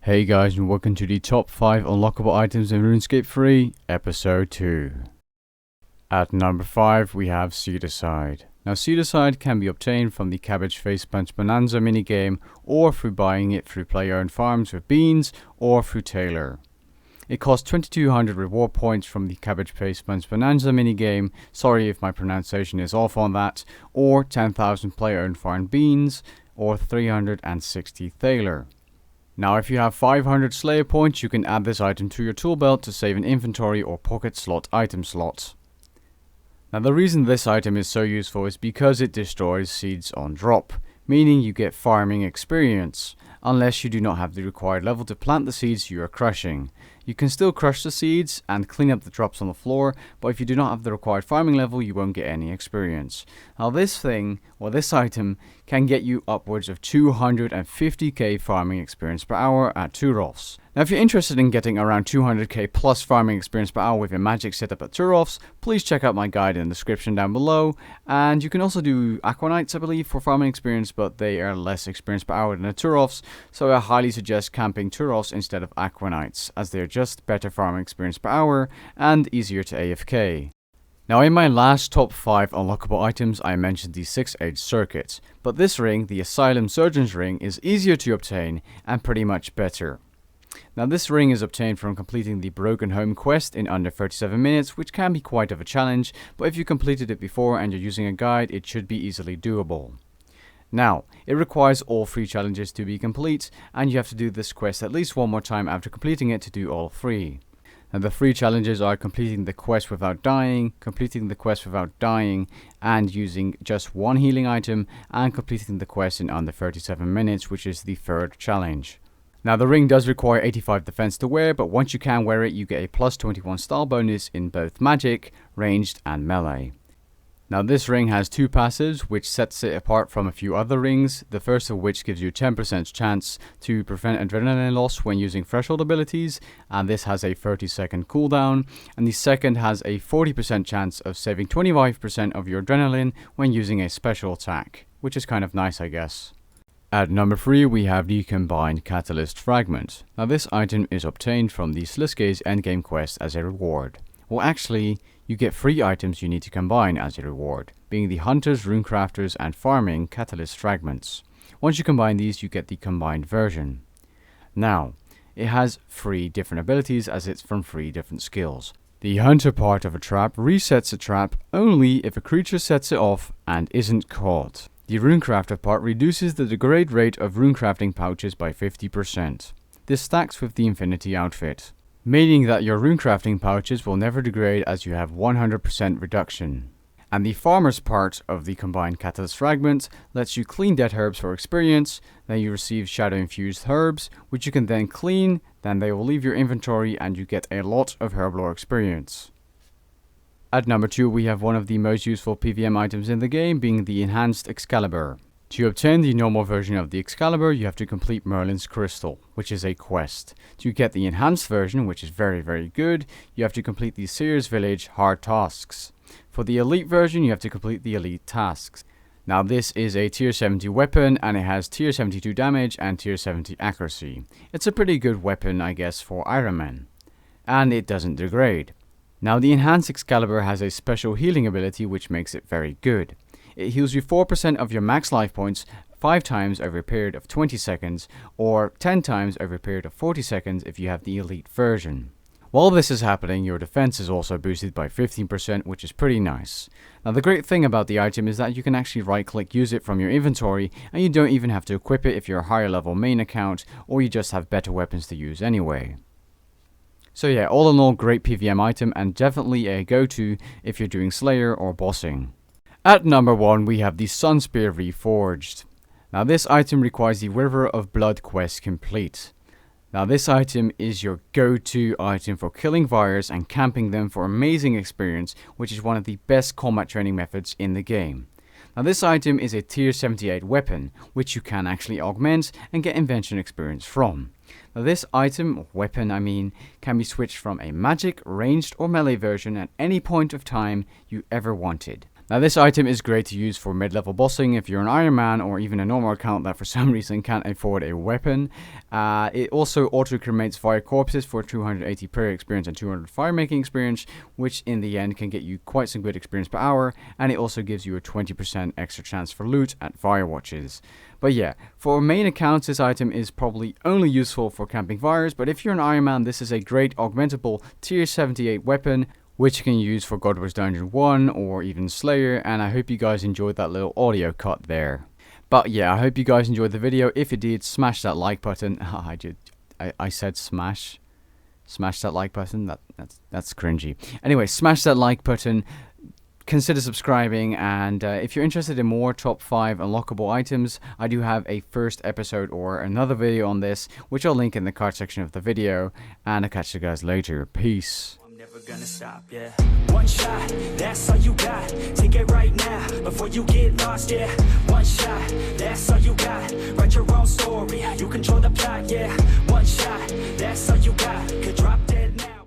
Hey guys, and welcome to the top 5 unlockable items in Runescape 3, episode 2. At number 5 we have Seedicide. Now Seedicide can be obtained from the Cabbage Face Punch Bonanza minigame, or through buying it through player-owned farms with beans, or through Taylor. It costs 2200 reward points from the Cabbage Face Punch Bonanza minigame, sorry if my pronunciation is off on that, or 10,000 player-owned farm beans, or 360 Thaler. Now if you have 500 Slayer points, you can add this item to your tool belt to save an inventory or pocket slot item slot. Now the reason this item is so useful is because it destroys seeds on drop, meaning you get farming experience, unless you do not have the required level to plant the seeds you are crushing. You can still crush the seeds and clean up the drops on the floor, but if you do not have the required farming level, you won't get any experience. Now this item can get you upwards of 250k farming experience per hour at 2 Rofs. Now if you're interested in getting around 200k plus farming experience per hour with your magic setup at 2 Rofs, please check out my guide in the description down below. And you can also do Aquanites, I believe, for farming experience, but they are less experience per hour than the 2 Rofs, so I highly suggest camping 2 Rofs instead of Aquanites, as they are just better farming experience per hour and easier to AFK. Now in my last top 5 unlockable items I mentioned the 6-edged circuit, but this ring, the Asylum Surgeon's ring, is easier to obtain and pretty much better. Now this ring is obtained from completing the Broken Home quest in under 37 minutes, which can be quite of a challenge, but if you completed it before and you're using a guide, it should be easily doable. Now, it requires all 3 challenges to be complete, and you have to do this quest at least one more time after completing it to do all 3. Now the 3 challenges are completing the quest without dying, completing the quest without dying and using just 1 healing item, and completing the quest in under 37 minutes, which is the 3rd challenge. Now the ring does require 85 defense to wear, but once you can wear it, you get a plus 21 style bonus in both magic, ranged and melee. Now this ring has 2 passives, which sets it apart from a few other rings, the first of which gives you 10% chance to prevent adrenaline loss when using threshold abilities, and this has a 30-second cooldown, and the second has a 40% chance of saving 25% of your adrenaline when using a special attack, which is kind of nice, I guess. At number 3 we have the Combined Catalyst Fragment. Now this item is obtained from the Sliske's endgame quest as a reward. Well actually, you get 3 items you need to combine as a reward, being the Hunters, Runecrafters and Farming Catalyst Fragments. Once you combine these, you get the combined version. Now, it has 3 different abilities as it's from 3 different skills. The Hunter part of a trap resets a trap only if a creature sets it off and isn't caught. The Runecrafter part reduces the degrade rate of runecrafting pouches by 50%. This stacks with the Infinity outfit, meaning that your runecrafting pouches will never degrade as you have 100% reduction. And the Farmer's part of the Combined Catalyst Fragment lets you clean dead herbs for experience, then you receive Shadow Infused herbs, which you can then clean, then they will leave your inventory and you get a lot of herblore experience. At number 2 we have one of the most useful PvM items in the game, being the Enhanced Excalibur. To obtain the normal version of the Excalibur, you have to complete Merlin's Crystal, which is a quest. To get the enhanced version, which is very good, you have to complete the Seer's Village hard tasks. For the elite version, you have to complete the elite tasks. Now this is a tier 70 weapon, and it has tier 72 damage and tier 70 accuracy. It's a pretty good weapon, I guess, for Iron Man. And it doesn't degrade. Now the Enhanced Excalibur has a special healing ability which makes it very good. It heals you 4% of your max life points 5 times over a period of 20 seconds, or 10 times over a period of 40 seconds if you have the elite version. While this is happening, your defense is also boosted by 15%, which is pretty nice. Now the great thing about the item is that you can actually right click use it from your inventory, and you don't even have to equip it if you're a higher level main account, or you just have better weapons to use anyway. So yeah, all in all, great PvM item and definitely a go-to if you're doing Slayer or bossing. At number 1 we have the Spear Reforged. Now this item requires the River of Blood quest complete. Now this item is your go-to item for killing virus and camping them for amazing experience, which is one of the best combat training methods in the game. Now this item is a tier 78 weapon, which you can actually augment and get invention experience from. Now this item, or weapon I mean, can be switched from a magic, ranged or melee version at any point of time you ever wanted. Now this item is great to use for mid-level bossing if you're an Iron Man or even a normal account that for some reason can't afford a weapon. It also auto-cremates fire corpses for 280 prayer experience and 200 fire making experience, which in the end can get you quite some good experience per hour, and it also gives you a 20% extra chance for loot at fire watches. But yeah, for main accounts this item is probably only useful for camping fires, but if you're an Iron Man this is a great augmentable tier 78 weapon, which you can use for God Wars Dungeon 1 or even Slayer, and I hope you guys enjoyed that little audio cut there. But yeah, I hope you guys enjoyed the video. If you did, smash that like button. I said smash. Smash that like button. That's cringy. Anyway, smash that like button. Consider subscribing, and if you're interested in more top 5 unlockable items, I do have a first episode or another video on this, which I'll link in the card section of the video, and I'll catch you guys later. Peace. Never gonna stop, yeah. One shot, that's all you got. Take it right now, before you get lost, yeah. One shot, that's all you got. Write your own story, you control the plot, yeah. One shot, that's all you got.